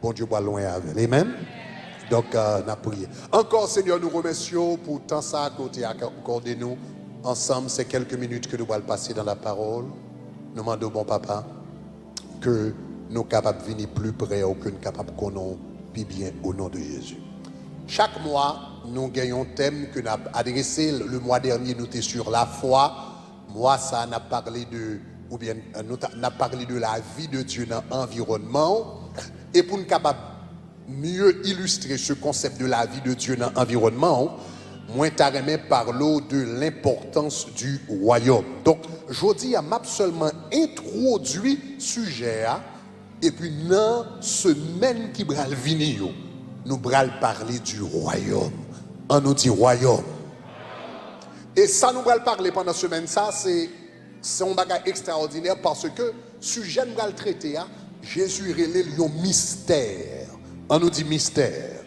bon Dieu va loin avec. Amen. Donc, on a prié. Encore, Seigneur, nous remercions pour tant ça à côté, accordez nous ensemble ces quelques minutes que nous allons passer dans la parole. Nous demandons, bon papa, que nous sommes capables de venir plus près ou que nous sommes capables de connaître plus bien au nom de Jésus. Chaque mois, nous gagnons un thème que nous avons adressé. Le mois dernier, nous étions sur la foi. Moi, ça n'a parlé de, ou bien, nous avons parlé de la vie de Dieu dans l'environnement. Et pour nous capables mieux illustrer ce concept de la vie de Dieu dans l'environnement, moi, je parler de l'importance du royaume. Donc, je dis à m'a seulement introduit le sujet, et puis dans la semaine qui va venir, nous allons parler du royaume. On nous dit royaume. Et ça, nous allons parler pendant la semaine, ça, c'est un bagage extraordinaire parce que le sujet que nous allons traiter, Jésus relève un mystère. On nous dit mystère.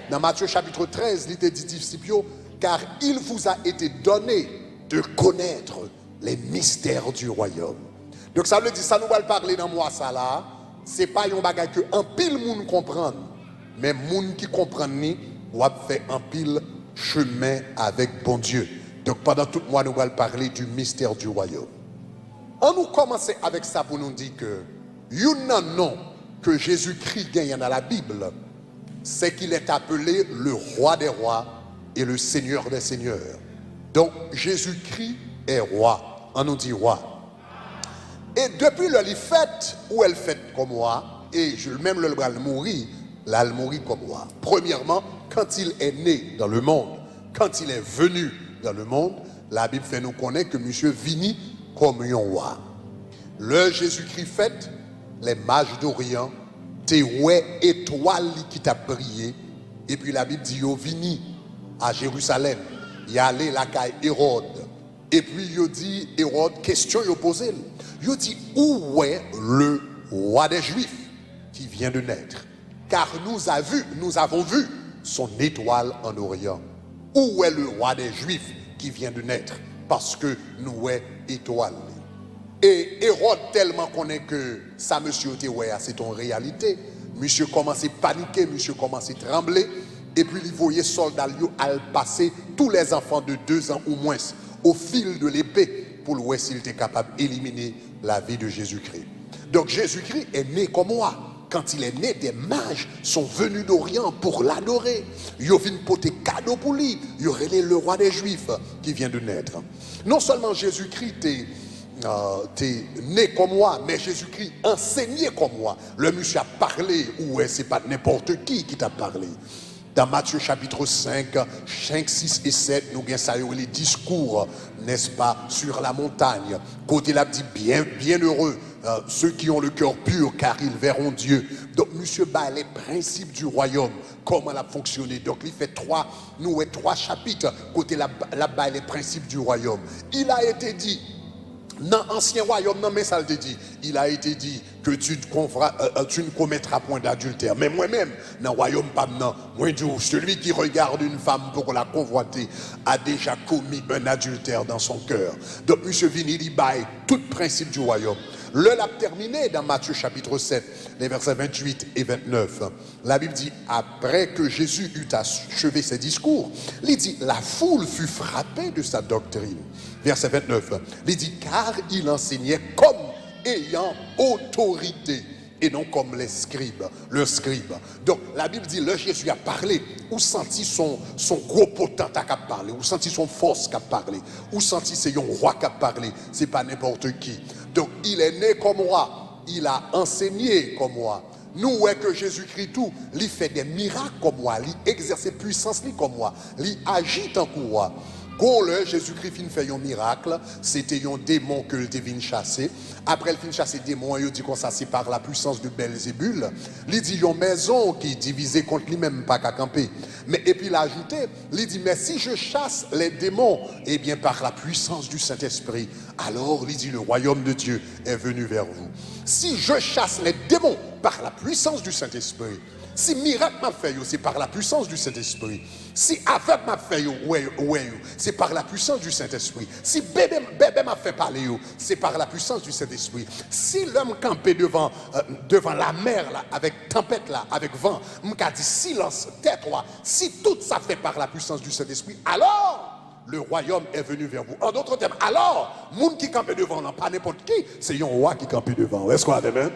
Dans Matthieu chapitre 13, il était dit disciples, car il vous a été donné de connaître les mystères du royaume. Donc ça veut dire, ça nous va parler dans moi ça là, c'est pas un bagage que un pile monde comprend, mais monde qui comprend ni doit faire un pile chemin avec bon Dieu. Donc pendant tout le mois nous allons parler du mystère du royaume. On nous commence avec ça pour nous dire que il y a un nom que Jésus-Christ gagne dans la Bible, c'est qu'il est appelé le roi des rois et le seigneur des seigneurs. Donc Jésus-Christ est roi. On nous dit roi. Et depuis le fait où elle fait comme roi, et même le mourir, là elle mourit comme roi. Premièrement, quand il est né dans le monde, quand il est venu dans le monde, la Bible fait nous connaître que monsieur vini comme un roi. Le Jésus-Christ fait, les mages d'Orient, t'es ouais étoile qui t'a brillé, et puis la Bible dit yo vini à Jérusalem, y allé la caille Hérode, et puis yo dit Hérode question yo posé, yo dit où est le roi des Juifs qui vient de naître, car nous avons vu son étoile en Orient. Où est le roi des Juifs qui vient de naître, parce que nous est étoile. Et Hérode tellement connaît que ça, monsieur, c'est en réalité. Monsieur commence à paniquer, monsieur commence à trembler. Et puis il voyait soldats à passer tous les enfants de 2 ans ou moins au fil de l'épée pour voir s'il était capable d'éliminer la vie de Jésus-Christ. Donc Jésus-Christ est né comme moi. Quand il est né, des mages sont venus d'Orient pour l'adorer. Ils viennent porter cadeau pour lui. Ils auraient le roi des Juifs qui vient de naître. Non seulement Jésus-Christ t'es né comme moi, mais Jésus-Christ enseigné comme moi. Le monsieur a parlé, ou c'est pas n'importe qui t'a parlé. Dans Matthieu chapitre 5, 6 et 7, nous avons ça les discours, n'est-ce pas, sur la montagne. Côté là dit bien heureux ceux qui ont le cœur pur, car ils verront Dieu. Donc monsieur bat les principes du royaume, comment elle a fonctionné. Donc il fait 3 chapitres côté là bas les principes du royaume. Il a été dit dans l'ancien royaume, non, mais ça le dit, il a été dit que tu ne commettras point d'adultère. Mais moi-même, dans le royaume, pas maintenant, moi, celui qui regarde une femme pour la convoiter a déjà commis un adultère dans son cœur. Donc, monsieur Vini, il baille tout principe du royaume. Le l'a terminé dans Matthieu chapitre 7, les versets 28 et 29. La Bible dit, après que Jésus eut achevé ses discours, il dit, la foule fut frappée de sa doctrine. Verset 29, il dit, car il enseignait comme ayant autorité et non comme les scribes, le scribe. Donc la Bible dit, le Jésus a parlé, ou senti son gros potentat qui a parlé, ou senti son force qui a parlé, ou senti c'est un roi qui a parlé, c'est pas n'importe qui. Donc il est né comme roi, il a enseigné comme roi. Nous voyons que Jésus-Christ tout, il fait des miracles comme moi, il exerce puissance comme moi, il agit en roi. Quand Jésus-Christ fait un miracle, c'était un démon que il venu chasser. Après il fin chasser démon, il dit qu'on ça c'est par la puissance de Belzébul. Il dit une maison qui est divisée contre lui-même pas qu'à camper. Mais et puis il a ajouté, il dit mais si je chasse les démons, eh bien par la puissance du Saint-Esprit, alors il dit le royaume de Dieu est venu vers vous. Si je chasse les démons par la puissance du Saint-Esprit. Si miracle m'a fait, c'est par la puissance du Saint-Esprit. Si aveugle m'a fait, c'est par la puissance du Saint-Esprit. Si bébé m'a fait parler, c'est par la puissance du Saint-Esprit. Si l'homme campé devant la mer, là, avec tempête, là, avec vent, m'a dit silence, tais-toi. Si tout ça fait par la puissance du Saint-Esprit, alors le royaume est venu vers vous. En d'autres termes, alors, monde qui campe devant, pas n'importe qui, c'est un roi qui campe devant. Est-ce qu'on a des mains?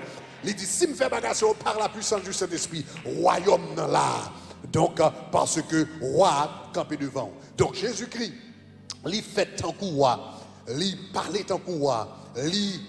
Il dit, si me fait bagage par la puissance du Saint-Esprit, royaume là. Donc, parce que roi campé devant. Donc, Jésus-Christ, il fait tant que roi, il parle tant que roi, il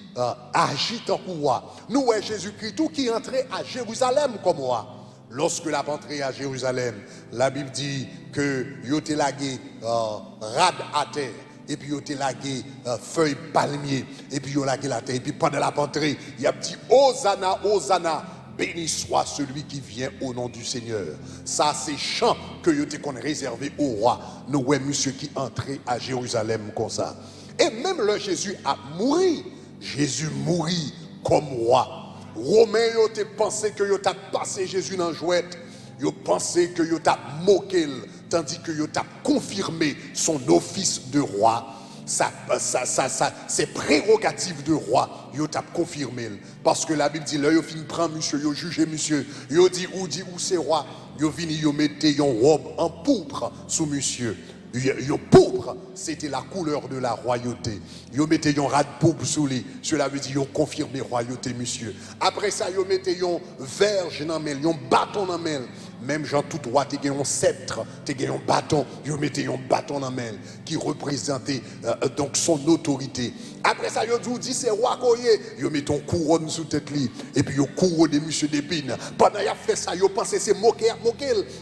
agit tant que roi. Nous, Jésus-Christ, tout qui entrait à Jérusalem comme roi. Lorsque la rentrée à Jérusalem, la Bible dit que il était lagué rade à terre. Et puis, il a lagué feuille palmier. Et puis, il a lagué la terre. Et puis, pendant la rentrée, il a dit Hosanna, Hosanna, béni soit celui qui vient au nom du Seigneur. Ça, c'est chant que il était réservé au roi. Nous, monsieur qui entrait à Jérusalem comme ça. Et même le Jésus a mouru. Jésus mourit comme roi. Romains, ils ont pensé que ils ont passé Jésus dans la jouette. Ils ont pensé que ils ont moqué. Tandis que il a confirmé son office de roi, ses prérogatives de roi, il a confirmé. Parce que la Bible dit, là, il fin prend monsieur, il juge monsieur, il dit où c'est roi, il vient, il mettait une robe en pourpre sous monsieur. Le pourpre, c'était la couleur de la royauté. Ils mettaient un rat de pourpre sous lui. Cela veut dire qu'ils ont confirmé royauté, monsieur. Après ça, ils mettaient un verge dans main, un bâton dans main. Même Jean tout roi, tu as un sceptre, tu as un bâton. Ils mettaient un bâton dans main qui représentait donc son autorité. Après ça, ils dit c'est roi Koye. Ils mettent une couronne sous tête lui. Et puis ils couronné monsieur d'épines. Pendant qu'ils ont fait ça, ils pensaient c'est moquer.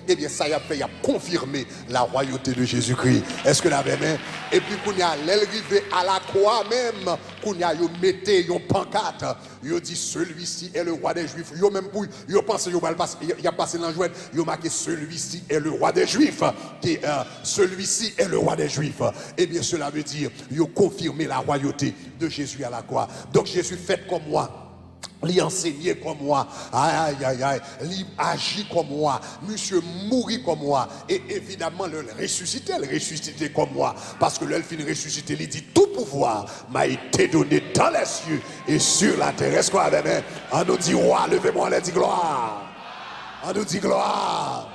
Eh bien, ça, il a confirmé la royauté de Jésus-Christ. Est-ce que la même? Et puis, quand il a l'arrivée à la croix même, quand il a mis une pancarte, il dit celui-ci est le roi des Juifs. Il même pour, il pense qu'il a passé dans la jouette, il a marqué celui-ci est le roi des Juifs. Celui-ci est le roi des Juifs. Eh bien, cela veut dire il a confirmé la royauté de Jésus à la croix. Donc, Jésus fait comme moi. Il enseignait comme moi, il agit comme moi, monsieur mourit comme moi, et évidemment le ressusciter comme moi, parce que l'elfine ressuscité, il dit tout pouvoir m'a été donné dans les cieux et sur la terre. Est-ce qu'on a même? On nous dit roi, levez-moi, on dit gloire. On nous dit gloire.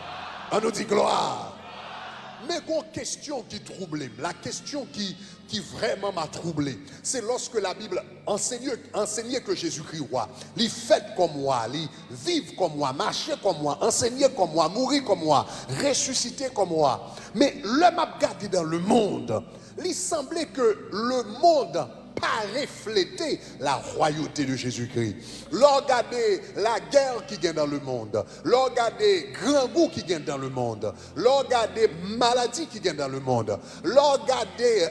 On nous dit gloire. Mais une question qui trouble, la question qui vraiment m'a troublé, c'est lorsque la Bible enseignait que Jésus-Christ roi, il fait comme moi, il vive comme moi, marcher comme moi, enseigner comme moi, mourir comme moi, ressusciter comme moi. Mais l'homme a regardé dans le monde, il semblait que le monde pas refléter la royauté de Jésus-Christ. Regardez la guerre qui gagne dans le monde. Regardez grand goût qui gagne dans le monde. Regardez maladie qui gagne dans le monde. Regardez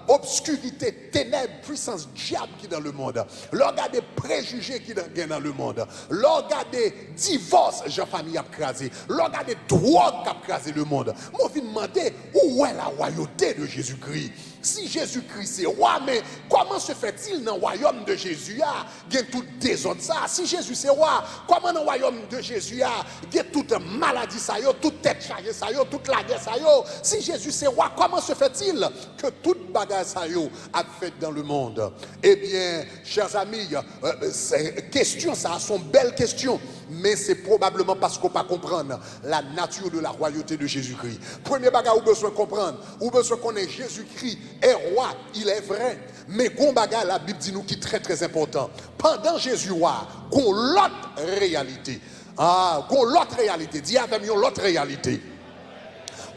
obscurité, ténèbres, puissance diable qui dans le monde. Regardez préjugés qui gagne dans le monde. Regardez divorce, Jean-Famille a crasé. Regardez drogue qui a crasé le monde. Moi, je me demander où est la royauté de Jésus-Christ. Si Jésus-Christ est roi, mais comment se fait-il dans le royaume de Jésus, il y a toute désordre ça? Si Jésus c'est roi, comment dans le royaume de Jésus, il y a toute maladie ça, toute tête chargée ça, toute la guerre ça? Si Jésus c'est roi, comment se fait-il que toute bagarre ça a fait dans le monde? Eh bien, chers amis, ces questions, ça sont belles questions, mais c'est probablement parce qu'on ne peut pas comprendre la nature de la royauté de Jésus-Christ. Premier bagage, vous besoin comprendre, vous besoin connaître Jésus-Christ est roi, il est vrai. Mais qu'on bagarre, la Bible dit nous qui est très très important. Pendant Jésus roi, qu'on l'autre réalité. Qu'on l'autre réalité. Dis avec moi l'autre réalité.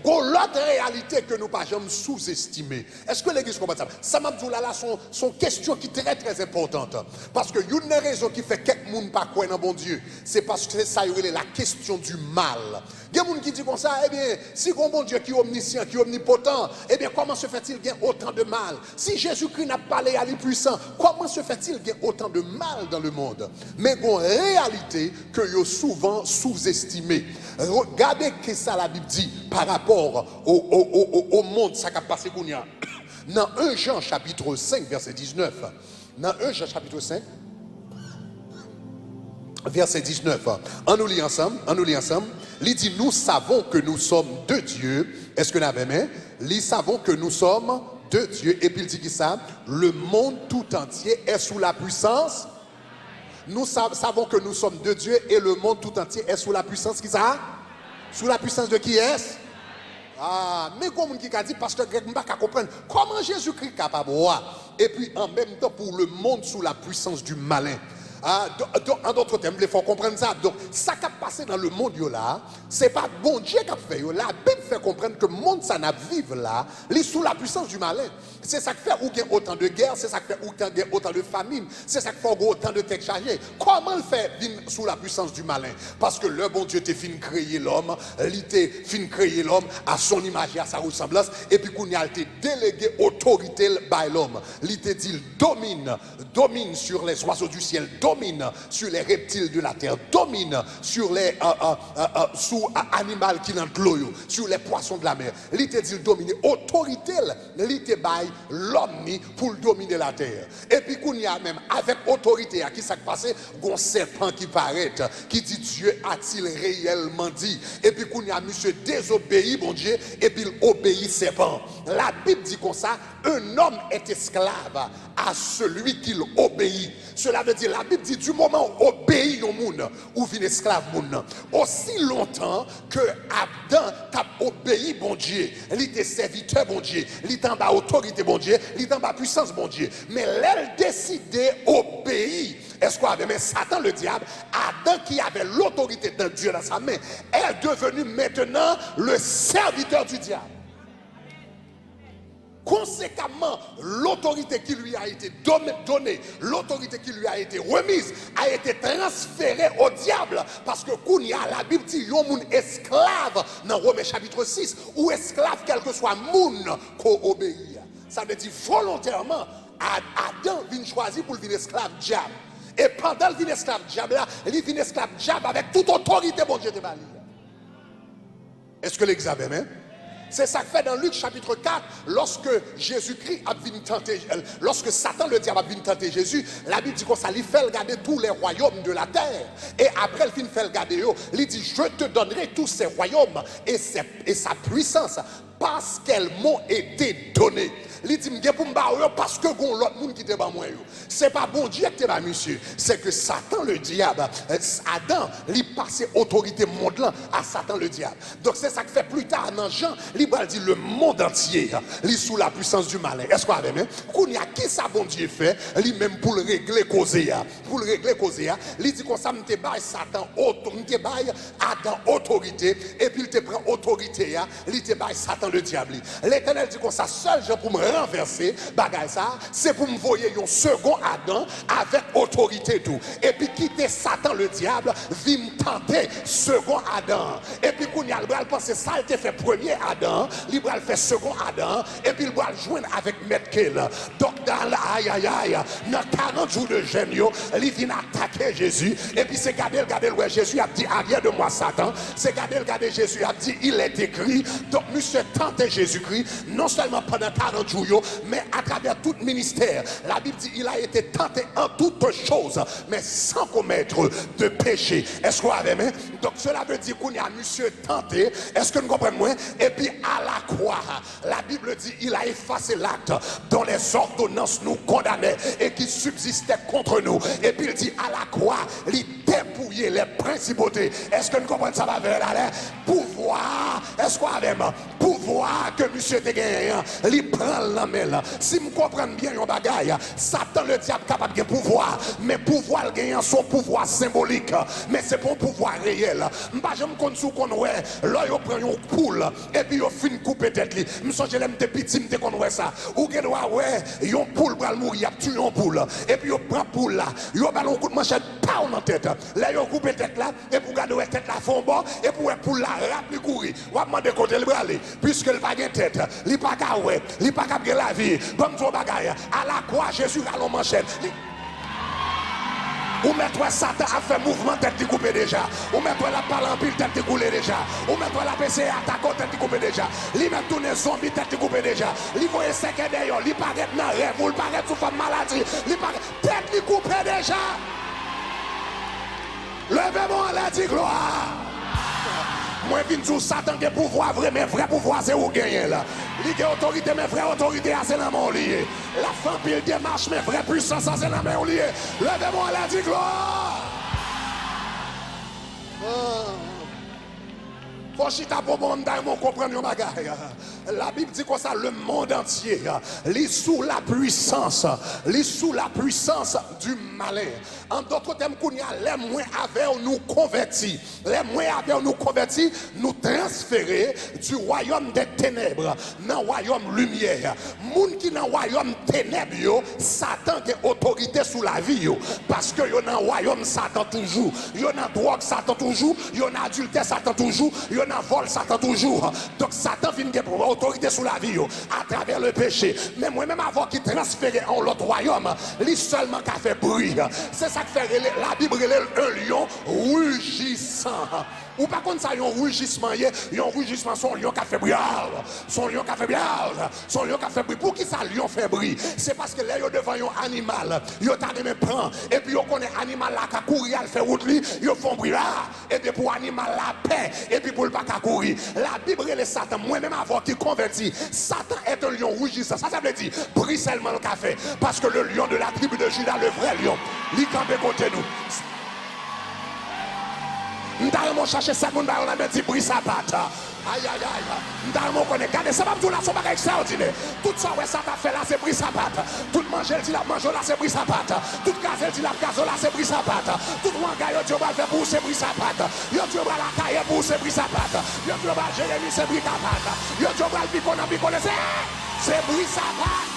L'autre réalité que nous ne pouvons jamais sous-estimer. Est-ce que l'église comprend ça? Ça m'a dit là, sont questions qui sont très très importantes. Parce que une des raisons qui fait que quelqu'un ne pas croire dans bon Dieu, c'est parce que ça y est la question du mal. Il y a des gens qui disent comme ça, eh bien, si un bon Dieu qui est omniscient, qui est omnipotent, eh bien, comment se fait-il qu'il y ait autant de mal? Si Jésus-Christ n'a pas parlé à l'impuissant, comment se fait-il qu'il y ait autant de mal dans le monde? Mais il y a une réalité que vous souvent sous-estimée. Regardez ce que ça la Bible dit par rapport au monde, ça qui a passé dans 1 Jean chapitre 5, verset 19. Dans 1 Jean chapitre 5, verset 19. On nous lit ensemble, Il dit, nous savons que nous sommes de Dieu. Est-ce que nous avons aimé? Nous savons que nous sommes de Dieu. Et puis il dit qui ça? Le monde tout entier est sous la puissance. Nous savons que nous sommes de Dieu et le monde tout entier est sous la puissance qui ça? Sous la puissance de qui est-ce? Ah, mais comme on a dit, pasteur Greg, je ne comprends pas comment Jésus-Christ est capable de voir. Et puis en même temps pour le monde sous la puissance du malin. Ah, en d'autres termes, il faut comprendre ça. Donc, ça qui a passé dans le monde là, ce n'est pas bon Dieu qui a fait. La Bible fait comprendre que le monde ça n'a vivre là, il est sous la puissance du malin. C'est ça qui fait où il y a autant de guerres, c'est ça qui fait où il y a autant de famines, c'est ça qui fait autant de têtes chargées. Comment le fait sous la puissance du malin? Parce que le bon Dieu t'a fin créer l'homme, il t'a fin créer l'homme à son image et à sa ressemblance, et puis qu'on a délégué autorité par l'homme. Il t'a dit, domine sur les oiseaux du ciel, domine sur les reptiles de la terre, domine sur les animaux qui dans l'eau, sur les poissons de la mer. Il t'a dit dominer autorité, il t'a bail l'homme pour dominer la terre. Et puis qu'on y a même avec autorité à qui ça passe, un serpent qui paraît, qui dit Dieu a-t-il réellement dit? Et puis qu'on y a monsieur désobéi bon Dieu et puis il obéit serpent. La Bible dit comme ça, un homme est esclave à celui qu'il obéit. Cela veut dire, la Bible dit, du moment où obéit au monde, ou vient esclave monde, aussi longtemps que Adam t'a obéi, bon Dieu, il était serviteur, bon Dieu, il était en bas autorité, bon Dieu, il était en bas puissance, bon Dieu. Mais elle décidait d'obéir. Est-ce qu'on avait, mais Satan, le diable, Adam qui avait l'autorité de Dieu dans sa main, est devenu maintenant le serviteur du diable. Conséquemment, l'autorité qui lui a été donnée, l'autorité qui lui a été remise, a été transférée au diable. Parce que Kounia, la Bible dit, il y a un esclave dans Romains chapitre 6, ou esclave quel que soit moun qu'on obéit. Ça veut dire volontairement, Adam vient choisir pour devenir esclave diable. Et pendant qu'il vient esclave diable, il vient esclave diable avec toute autorité, bon Dieu de Marie. Est-ce que l'examen, hein? C'est ça que fait dans Luc chapitre 4, lorsque Jésus-Christ a venu tenter, lorsque Satan le diable a venu tenter Jésus, la Bible dit qu'on ça lui fait regarder tous les royaumes de la terre. Et après il fait regarder, il dit je te donnerai tous ces royaumes et sa puissance parce qu'elles m'ont été données. Il dit parce que l'autre monde qui était pas moi. C'est pas bon Dieu qui est pas monsieur. C'est que Satan le diable, Adam, il passe autorité monde là à Satan le diable. Donc c'est ça que fait plus tard dans Jean, il dit le monde entier, il est sous la puissance du malin. Est-ce qu'on a même? Qu'on y a qui ça bon Dieu fait, lui même pour le régler causer. Pour le régler causer, il dit qu'on ça me te baille Satan, me te baille Adam autorité et puis il te prend autorité, il te baille Satan le diable. L'Éternel dit qu'on ça seul je pour me renverser bagay ça c'est pour me voyer un second Adam avec autorité tout et puis quitter Satan le diable vient me tenter second Adam et puis qu'on y a le bral penser ça il te fait premier Adam il va faire second Adam et puis il va joindre avec Maître Kel. Donc dans la aïe dans 40 jours de jeûne il vient attaquer Jésus et puis c'est garder ouais Jésus a dit arrière de moi Satan c'est garder Jésus a dit il est écrit. Donc monsieur tenter Jésus-Christ non seulement pendant 40 jours mais à travers tout ministère. La Bible dit il a été tenté en toutes choses mais sans commettre de péché. Est-ce qu'on a aimé? Donc cela veut dire qu'on a monsieur tenté. Est-ce que nous comprenons moins? Et puis à la croix la Bible dit il a effacé l'acte dont les ordonnances nous condamnaient et qui subsistaient contre nous. Et puis il dit à la croix il dépouillait les principautés. Est-ce que nous comprenons ça va vers là? Pouvoir. Est-ce qu'on a aimé? Pouvoir que monsieur te gagne il prend la main. Si vous comprenez bien yon bagaille, Satan le diable capable de pouvoir, mais pouvoir gagnant son pouvoir symbolique, mais c'est pour pouvoir réel. M'pa j'aime qu'on sou qu'on ouais, là yo prend yon poule et puis yo fin couper tête li. M'songe l'aime te petit m'te qu'on ouais ça. Ou gen ouais, yon poule pral mourir, y a tué yon poule et puis yo prend poule là, yo ballon coup de manchette pas dans tête. Là yo couper tête là et pour garder tête là fond bon et pour poule là rap courir. Ou demander côté le bralé puisque il pas gen tête, li pas ka ouais, li pas ka la vie. Comme ton bagaille à la croix Jésus a l'homme manchette. Ou mettre Satan a fait mouvement tête de couper déjà. Ou mettre la parole en pile tête de couler déjà. Ou mettre la PC attaquant tête de couper déjà. Li met tourner zombie tête de couper déjà. Li voye second d'ailleurs, li paraît dans rêve, ou li paraît sous forme maladie, li paraît tête de couper déjà. Levez-moi la dit gloire. Moi, je viens de Satan qui est pouvoir vrai, mais vrai pouvoir, c'est où gagner là. Il y a autorité, mais vraie autorité, c'est dans mon lié. La fin, pile démarche, mais vraie puissance, c'est dans mon lié. Levez-moi la dit gloire. Faut chita pour bon comprendre une bagaille. La Bible dit quoi ça, le monde entier, lit sous la puissance du malin. En d'autres termes, les moins avec nous convertis, nous transférer du royaume des ténèbres dans le royaume lumière. Moun qui dans le royaume ténèbres, Satan qui a autorité sous la vie, parce que yo dans le royaume Satan toujours, yo dans drogue Satan toujours, yo dans adultère Satan toujours, yo dans vol Satan toujours. Donc Satan vient de prendre autorité sous la vie à travers le péché. Mais moi-même avant qu'il transfère en l'autre royaume, lui seulement qui a fait bruit. C'est ça que fait la Bible, un lion rugissant. Ou par contre ça, il y a un rugissement, son lion qui a fait bruit. Son lion qui a fait bruit. Pour qui ça, lion fait bruit? C'est parce que là, il y a devant un animal, il y a un prend, et puis il connaît animal là qui court, il fait route, il fait bruit là, et puis pour animal la paix, et puis pour le pas courir. La Bible, est Satan, moi-même avant qu'il convertit, Satan est un lion rugissant. Ça veut dire, bruit seulement le café, parce que le lion de la tribu de Juda, le vrai lion, il campe côté nous. Nous allons chercher ça, nous allons mettre bruit sa patte. Aïe, aïe, aïe. Nous allons connaître. Regardez, ça va me dire là, c'est pas extraordinaire. Tout ça, ouais, ça t'a fait là, c'est bruit sa patte. Tout manger, il dit là, mange là, c'est bruit sa patte. Tout gaz, il dit là, gaz là, c'est bruit sa patte. Tout manga, il dit, on va faire pour c'est bruit sa patte. Il dit, on va la caille pour c'est bruit sa patte. Il dit, on va Jérémie, c'est bruit sa patte. Il dit, on va le picon, c'est bruit sa patte.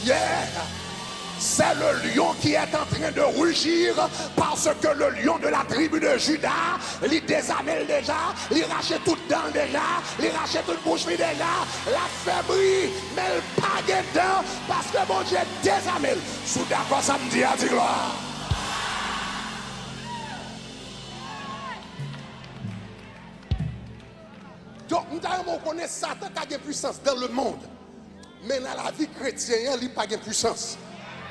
Yeah! C'est le lion qui est en train de rugir parce que le lion de la tribu de Juda, il désamène déjà, il rachète tout dents déjà, il rachète toute bouche déjà, la fébrile, mais il pas dedans parce que mon Dieu désamène. Sous d'accord, ça me dit à dire gloire. Donc, nous connaissons Satan qui a une puissance dans le monde. Mais dans la vie chrétienne, il n'a pas de puissance.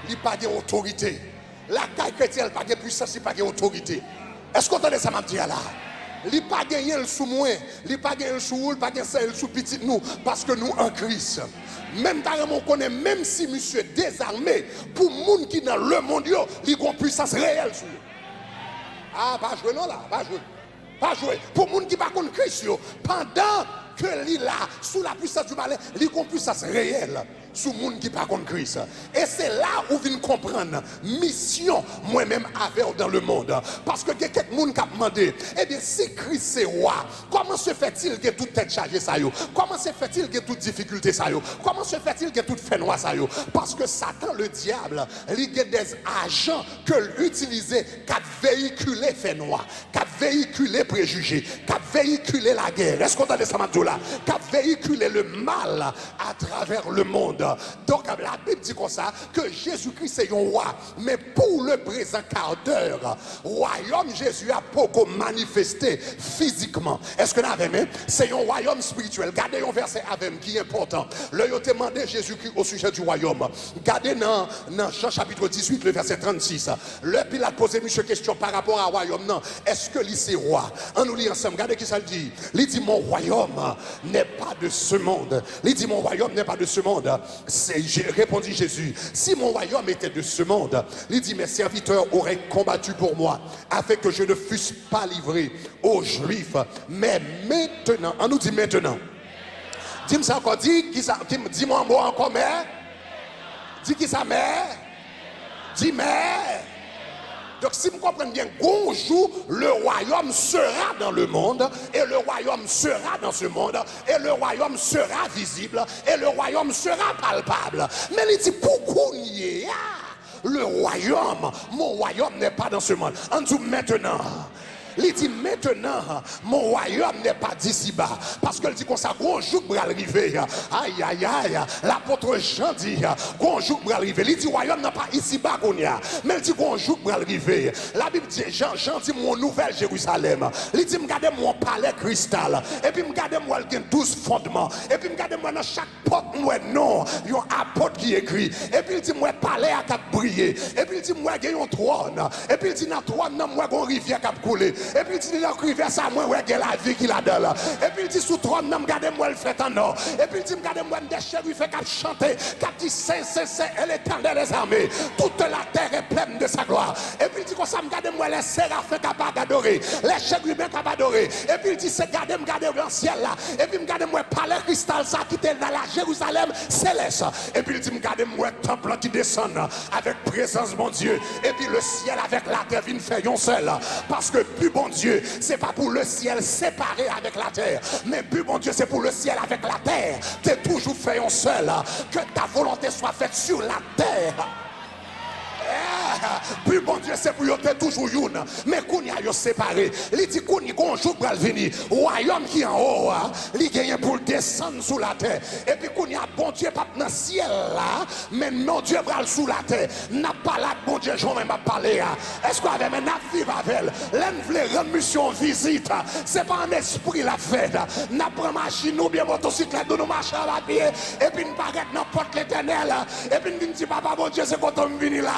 Il n'a pas d'autorité. La caille chrétienne n'a pas de puissance, il n'a pas d'autorité. Est-ce qu'on entend ça, m'a dit là? Il n'a pas gagné le sous moi, il n'a pas gagné le sous vous, il n'a pas gagné le sous petit nous, parce que nous en Christ. Même on connaît, même si monsieur désarmé, pour les gens qui dans le monde, il a une puissance réelle sur lui. Ah, pas jouer non là, pas jouer. Pas jouer. Pour les gens qui ne sont pas Christ, pendant que l'il là, sous la puissance du malin, il a une puissance réelle. Sous le monde qui pas contre Christ. Et c'est là où vous comprendre mission moi-même avec dans le monde. Parce que quelqu'un qui a demandé, eh bien si Christ c'est roi, comment se fait-il que toute tête chargée ça yo? Comment se fait-il que toute difficulté ça yo? Comment se fait-il que toute fait noir ça yo? Parce que Satan le diable, il a des agents que l'utiliser qu'à véhiculer fait noir, qu'à véhiculer préjugés, qu'à véhiculer la guerre. Est-ce qu'on a des samatou là? Qu'à véhiculer le mal à travers le monde. Donc la Bible dit comme ça que Jésus-Christ est un roi, mais pour le présent quart d'heure, royaume Jésus a beaucoup manifesté physiquement. Est-ce que vous avez même? C'est un royaume spirituel. Gardez un verset avec qui est important. Là, il a demandé Jésus-Christ au sujet du royaume. Gardez dans Jean chapitre 18, le verset 36. Le Pilate posait une question par rapport au royaume. Non. Est-ce que c'est roi? On nous lit ensemble. Regardez qui ça dit. Il dit mon royaume n'est pas de ce monde. Il dit mon royaume n'est pas de ce monde. Répondit Jésus, si mon royaume était de ce monde, il dit mes serviteurs auraient combattu pour moi afin que je ne fusse pas livré aux Juifs. Mais maintenant, on nous dit maintenant. Dis-moi ça encore, dis-moi un mot encore, mais. Dis qui ça, mais. Dis mais. Donc si vous comprenez bien, bonjour, le royaume sera dans le monde, et le royaume sera dans ce monde, et le royaume sera visible, et le royaume sera palpable. Mais il dit, pourquoi n'y est le royaume? Mon royaume n'est pas dans ce monde. En tout maintenant, Il dit maintenant, mon royaume n'est pas d'ici-bas. Parce qu'il dit qu'on ça, gros jour pour arriver. Aïe, aïe, aïe. L'apôtre Jean dit, gros jour pour arriver. Il dit, royaume n'est pas ici-bas qu'on y a. Mais il dit, gros jour pour arriver. La Bible dit, Jean dit, mon nouvelle Jérusalem. Il dit, regardez mon palais cristal. Et puis, regardez moi, il y a 12 fondements. Et puis, regardez moi, dans chaque porte, moi, non, il y a un apôtre qui écrit. Et puis, il dit, moi, palais à cap briller. Et puis, il dit, moi, il y a un trône. Et puis, il dit, dans le trône, moi, il y a une rivière qui a coulé. Et puis, il dit, dans la rivière, ça, moi, il y a la vie qui la donne. Et puis, il dit, sous le trône, regardez moi, le fait en or. Et puis, il dit, regardez moi, des chérubins qui a chanté, qui a dit, c'est l'Éternel des armées. Toute la terre est pleine de sa gloire. Et puis, il dit, comme ça, regardez moi, les séraphins qui a adoré, les chérubins qui a adoré. Et puis, il dit, c'est regardez dans le ciel là. Et puis, regardez moi, palais cristal, ça qui était dans la Jérusalem céleste. Et puis, il dit, regardez moi, temple qui descend avec présence, mon Dieu. Et puis, le ciel avec la terre, vient faire un seul. Parce que, plus bon Dieu, c'est pas pour le ciel séparé avec la terre. Mais, plus bon Dieu, c'est pour le ciel avec la terre. Tu es toujours fait un seul. Que ta volonté soit faite sur la terre. Puis bon Dieu, c'est pour y être toujours une. Mais qu'on y a séparé. Il dit qu'on y a un jour pour venir. Royaume qui est en haut, il gagne pour descendre sous la terre. Et puis qu'on y a bon Dieu pas dans le ciel là, mais non Dieu bral sous la terre. N'a pas là bon Dieu, j'en ai parlé. Est-ce qu'on avait même vivre avec elle? L'un voulait rendre mission visite. C'est pas un esprit la fête. N'a pas machine ou bien motocyclette de nous marcher à la pied. Et puis nous paraît n'importe l'éternel. Et puis nous dit papa bon Dieu, c'est quand on vient là.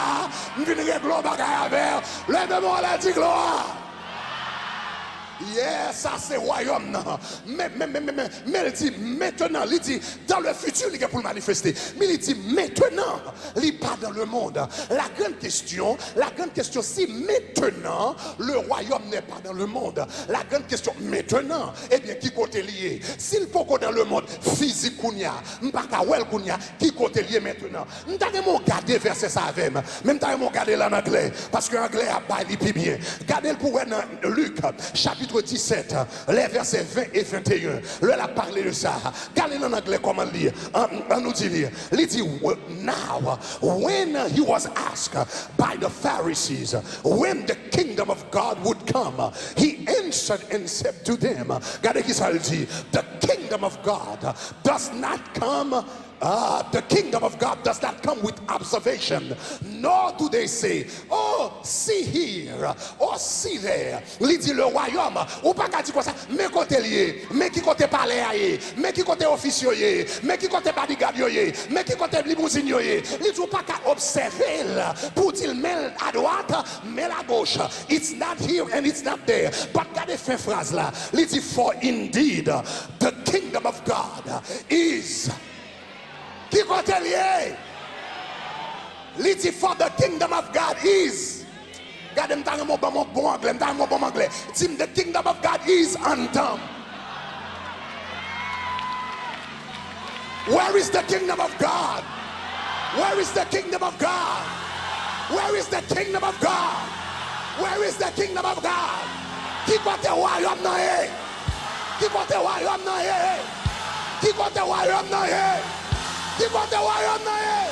Nous venons régler le bagage avec. Lève-moi la dit gloire. Yeah, ça c'est royaume. Mais il dit maintenant, il dit dans le futur, il est pour le manifester. Mais il dit maintenant, il n'est pas dans le monde. La grande question, si maintenant le royaume n'est pas dans le monde, la grande question, maintenant, eh bien, qui côté lié? S'il peut dans le monde physique, qui côté lié maintenant? Nous avons regardé verset ça avec moi. Même nous avons regardé là en anglais, parce que l'anglais a baillé plus bien. Regardez pour Luc, chapitre 17, les versets 20 et 21. Lui a parlé de ça. Regardez en anglais comment lire. On nous dit lire. Il dit, now, when he was asked by the Pharisees when the kingdom of God would come, he answered and said to them, regardez qui ça le dit, the kingdom of God does not come. The kingdom of God does not come with observation, nor do they say, oh, see here, or see there. Il dit le royaume, ou pas qu'à dire quoi ça, mais côté lié, mais qui côté palais aïe, mais qui côté officier, mais qui côté bodyguard yoye, mais qui côté limousine yoye. Il dit pas qu'à observer pour dire mais à droite, mais à gauche. It's not here and it's not there. But regardez fin phrase là. Il dit for indeed the kingdom of God is. Qui côté lié? Il dit for the kingdom of God is. Regardez, je mon bon anglais, bon anglais. The kingdom of God is undone. Where is the kingdom of God? Where is the kingdom of God? Where is the kingdom of God? Where is the kingdom of God? Qui côté royaume nan yé? Qui côté royaume nan yé? Qui côté royaume nan yé? Qui côté royaume nan yé?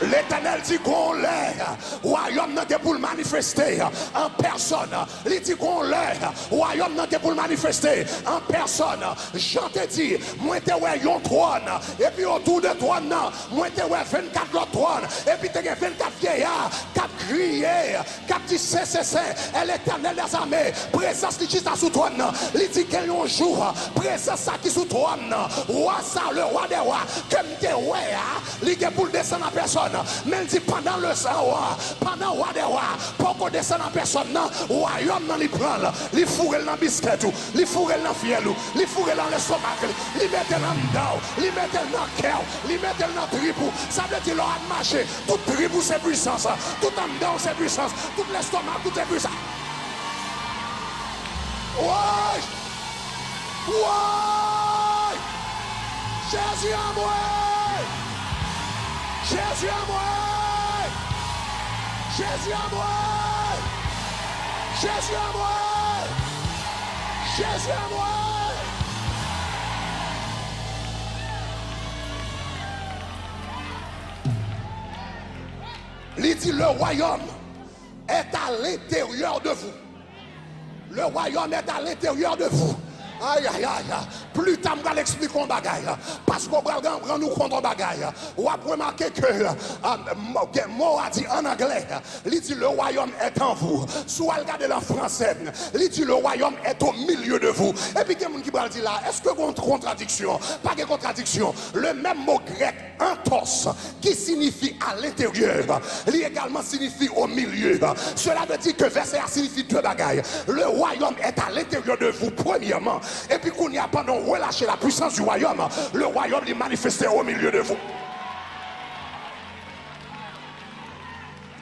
L'Éternel dit qu'on l'est, royaume n'a pour le manifester en personne. Il dit qu'on l'est, royaume n'a pour le manifester en personne. Jean te dit, moi te ouais yon trône, et puis autour de trône, moi te ouais 24 autres trônes, et puis te 24 vieillards qui crié, qui dit c'est, et l'Éternel des armées, présence qui est sous trône. Il dit qu'il y a un jour, présence qui est sous trône, roi ça, le roi des rois, comme te ouais, il est pour descendre en personne. Mais il dit pendant le roi, pendant le roi des rois, pour qu'on descende en personne, le royaume dans les prend, il fourre dans le biscuit, il fourre dans le fiel, il fourre dans le stomac, il met dans le dos, il met dans le cœur, il met dans le tribou. Ça veut dire qu'il a marché. Tout tribou c'est puissance, tout en dedans c'est puissance, tout l'estomac, tout est puissance. Ouais! Ouais! Jésus à moi! Jésus à moi! Jésus à moi! Jésus à moi! Jésus à moi! Il dit le royaume est à l'intérieur de vous. Le royaume est à l'intérieur de vous. Aïe, aïe, aïe. Plus tard, je vais l'expliquer en bagaille. Parce qu'on va nous compte en bagaille. On va remarquer que le mot a dit en anglais, il dit le royaume est en vous. Soit regardez en français, il dit le royaume est au milieu de vous. Et puis, quelqu'un qui va dire là, est-ce que vous avez une contradiction? Pas de contradiction. Le même mot grec, entos, qui signifie à l'intérieur, il également signifie au milieu. Cela veut dire que verset A signifie deux bagailles. Le royaume est à l'intérieur de vous, premièrement. Et puis qu'on n'y a pas de relâcher la puissance du royaume, le royaume est manifesté au milieu de vous.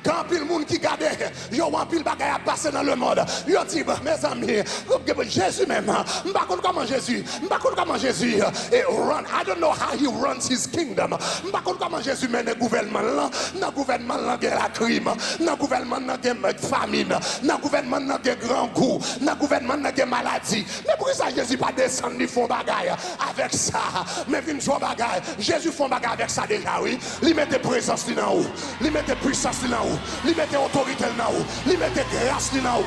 Quand pile monde qui garde, yo un pile bagaille à passer dans le monde. Yo dit mes amis, Jésus même, m'pa connait comment Jésus et run. I don't know how he runs his kingdom. M'pa connait comment Jésus mène le gouvernement là. Dans le gouvernement là il y a la crime, dans le gouvernement là il y a famine, dans le gouvernement là il y a grand goût, dans le gouvernement là il y a maladie. Mais pour ça Jésus pas descendre ni font bagaille avec ça. Mais vinn jouer bagaille. Jésus font bagaille avec ça déjà oui. Il mette présence là haut. Il mette puissance là haut. Li mette autorité là haut, li mette grâce là haut.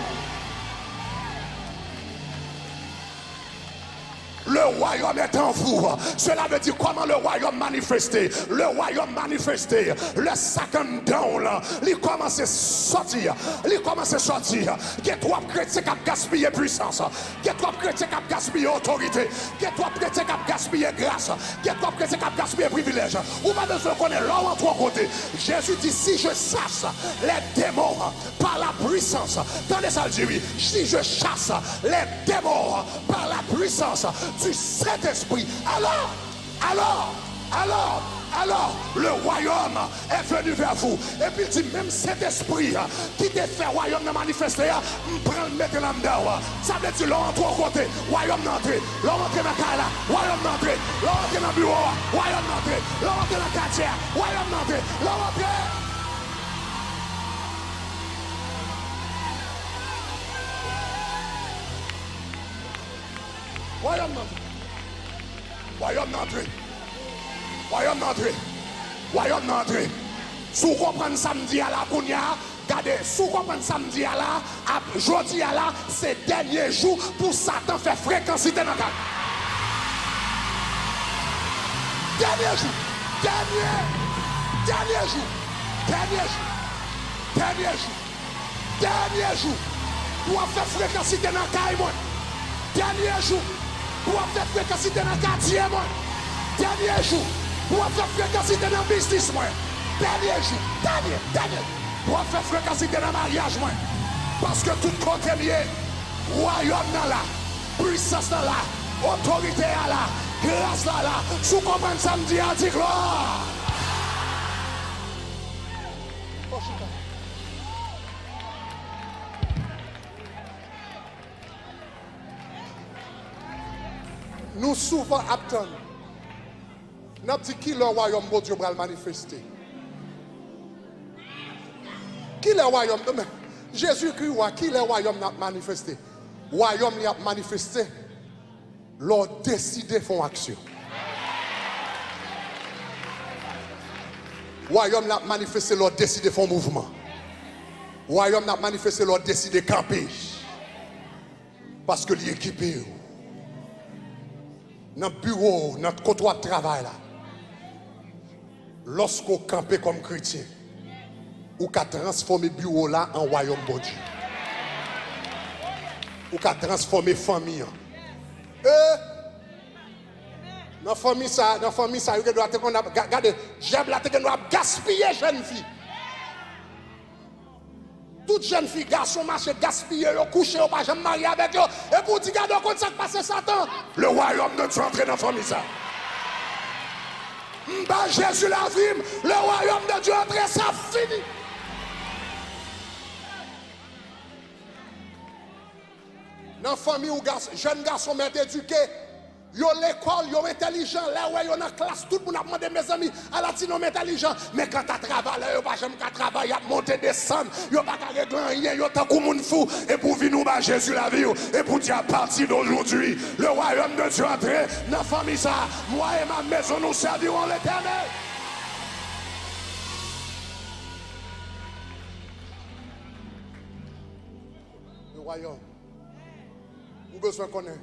Le royaume est en vous. Cela veut dire comment le royaume manifesté. Le royaume manifesté. Le second down, il commence à sortir. Il commence à sortir. Il y a trois chrétiens qui ont gaspillé puissance. Il y a trois chrétiens qui ont gaspillé autorité. Il y a trois chrétiens qui ont gaspillé grâce. Il y a trois chrétiens qui ont gaspillé privilège. Ou pas besoin de connaître l'homme en trois côtés. Jésus dit si je chasse les démons par la puissance. Attendez ça, je dis si je chasse les démons par la puissance du Saint-Esprit, alors, le royaume est venu vers vous. Et puis il dit, même cet esprit qui te fait royaume manifester, prend le mettre là-dedans. Ça veut dire, l'on entre au côté, royaume d'entrée, l'on entre dans la caille, royaume d'entrée, l'on entre dans le bureau, royaume d'entrée, l'on entre dans le quartier, royaume d'entrée, l'on entre. Royaume d'entrée. Royaume d'entrée. Royaume d'entrée. Royaume d'entrée. Si vous comprenez samedi à la Kounia, regardez, si vous comprenez samedi à la, jeudi à la, c'est dernier jour pour Satan faire fréquencité dans la carte. Dernier jour. Dernier jour. Dernier jour. Pour faire fréquencité dans la carte. Dernier jour. Pour faire fréquencité dans le quartier, moi. Dernier jour. Pour faire fréquencité dans le business, moi. Dernier jour. Dernier. Pour faire fréquencité dans le mariage, moi. Parce que tout côté lié, royaume dans là, puissance dans là, autorité là, grâce là. Sous commande samedi, à dire gloire. Nous souvent attendons. Nous dit qui le royaume de Dieu va le manifester. Qui le royaume de Jésus-Christ, qui le royaume a manifesté? Royaume a manifesté. L'on décide de faire action. Royaume a manifesté, l'on décide de faire mouvement. Royaume a manifesté, l'on décide de camper. Parce que l'équipé. Dans le bureau, dans le comptoir de travail, lorsqu'on campe comme chrétien, ou qu'à transformer le bureau là en royaume de Dieu. Ou qu'à transformer la famille. Dans la famille, regardez, j'aime la tête que nous avons gaspillé jeune fille. Toute jeune fille, garçon, marché, gaspillé, couché, pas jamais marié avec eux. Et pour dire, regardez, comment ça passe Satan? Le royaume de Dieu entre dans la famille. Ça. Jésus la vie, le royaume de Dieu entre, ça fini. Dans la famille, où jeune garçon m'est éduqué, yo l'école, yo intelligent, là où yo dans classe, tout le monde a demandé mes amis, à la tine intelligent, mais quand tu travailles, yo pas jamais qu'à travailler, monter, descendre, yo pas qu'à régler rien, yo tant qu'on moun fou, et pour venir nous Jésus la vie, et pour dire à partir d'aujourd'hui, le royaume de Dieu entre dans la famille ça, moi et ma maison nous servirons l'Éternel. royaume. Vous avez besoin de connaître.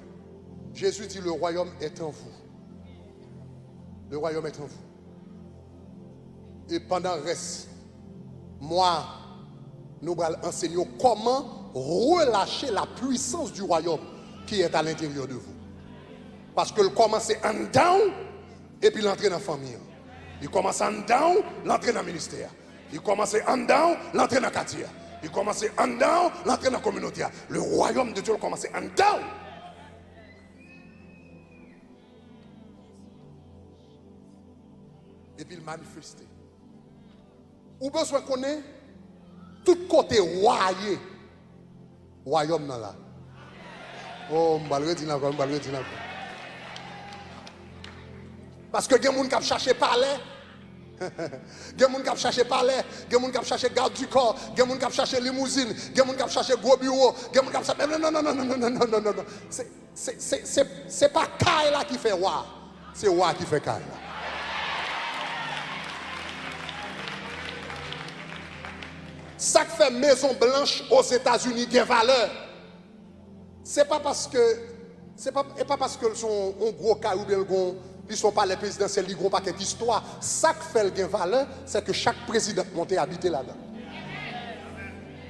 Jésus dit le royaume est en vous. Le royaume est en vous. Et pendant le reste, moi, nous allons enseigner comment relâcher la puissance du royaume qui est à l'intérieur de vous. Parce que le commencer en down et puis l'entrer dans la famille. Il commence en down, l'entrer dans le ministère. Il commence en down, l'entrer dans le quartier. Il commence en down, l'entrer dans la communauté. Le royaume de Dieu commence en down. Et puis il manifeste. Ou besoin qu'on ait tout côté royé. Royaume dans là. Oh, je vais le dire encore, parce que il y a des gens qui cherchent parler. Il y a des gens qui cherchent parler. Il y a des gens qui cherchent garde du corps. Il y a des gens qui cherchent limousine. Il y a des gens qui cherchent gros bureau. Il y a des gens qui cherchent. Non. C'est pas Kaila qui fait roi. C'est roi qui fait Kaila. Ça qui fait Maison Blanche aux États-Unis qui a valeur. C'est pas parce que sont un gros cas ou bien ils ne sont pas les présidentiels, ils n'ont pas quelque histoire. Ça qui fait le valeur, c'est que chaque président monte habiter là-dedans.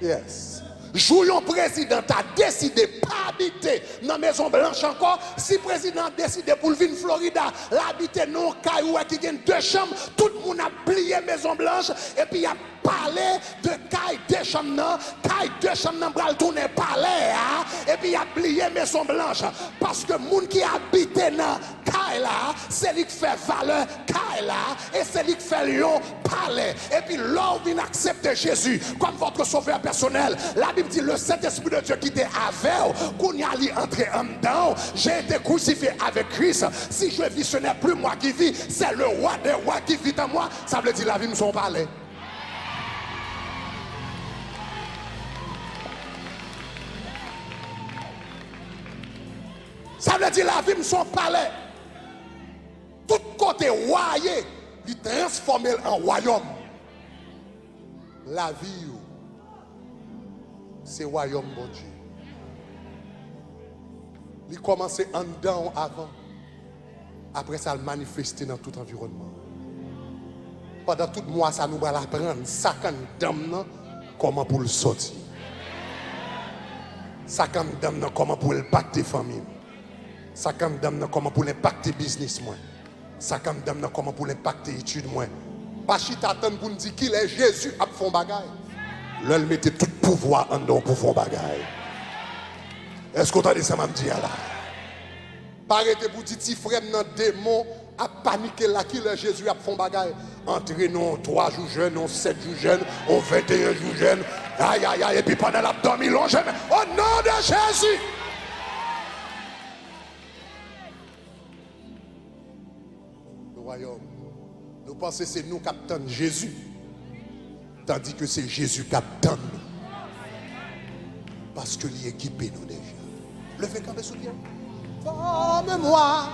Yes. Jouillon président a décidé de pas habiter dans la Maison Blanche encore. Si le président a décidé pour venir en Florida, l'habiter dans un caillou qui a 2 chambres, tout le monde a plié la Maison Blanche et puis il a parlé de caille 2 chambres, caille 2 chambres, bral tourner palais, et puis il a plié la Maison Blanche. Parce que les gens qui habitent dans caille là, c'est lui qui fait valeur caille là, et c'est lui qui fait lion palais. Et puis l'homme vient accepter Jésus comme votre sauveur personnel. La Bible dit le Saint-Esprit de Dieu qui était avec vous, qu'on y allait entrer en dedans. J'ai été crucifié avec Christ. Si je vis, ce n'est plus moi qui vis, c'est le roi des rois qui vit en moi. Ça veut dire la vie me son palais. Ça veut dire la vie me son palais. Tout côté royé, il transforme en royaume. La vie, c'est royaume bon Dieu. Il commence en dedans avant. Après ça, il manifeste dans tout environnement. Pendant tout mois, ça nous va l'apprendre. Ça quand dame comment pour le sortir. Ça quand dame comment pour impacter famille. Ça quand dame comment pour impacter business moi. Ça quand dame comment pour impacter études moi. Pas chita attendre pour nous dire qu'il est Jésus a fond bagaille. Là, il mettait tout pouvoir en dedans pour faire bagaille. Est-ce qu'on t'a dit ça, m'a dit là? Parete pour dire, si frère, dans démon, a paniqué là, qui est Jésus a fait bagaille. Entré non 3 jours jeunes, non 7 jours jeunes, non 21 jours jeunes. Aïe, aïe, aïe, et puis pendant l'abdomen, ils l'ont jamais. Au nom de Jésus! Le royaume. Nous pensons que c'est nous qui attendons Jésus. Tandis que c'est Jésus qui attend nous. Parce que l'y équipé nous déjà. Levez quand même soutien. Forme-moi.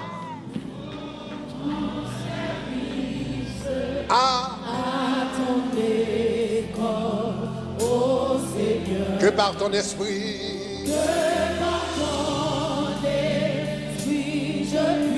À ton école, ô Seigneur. Que par ton esprit.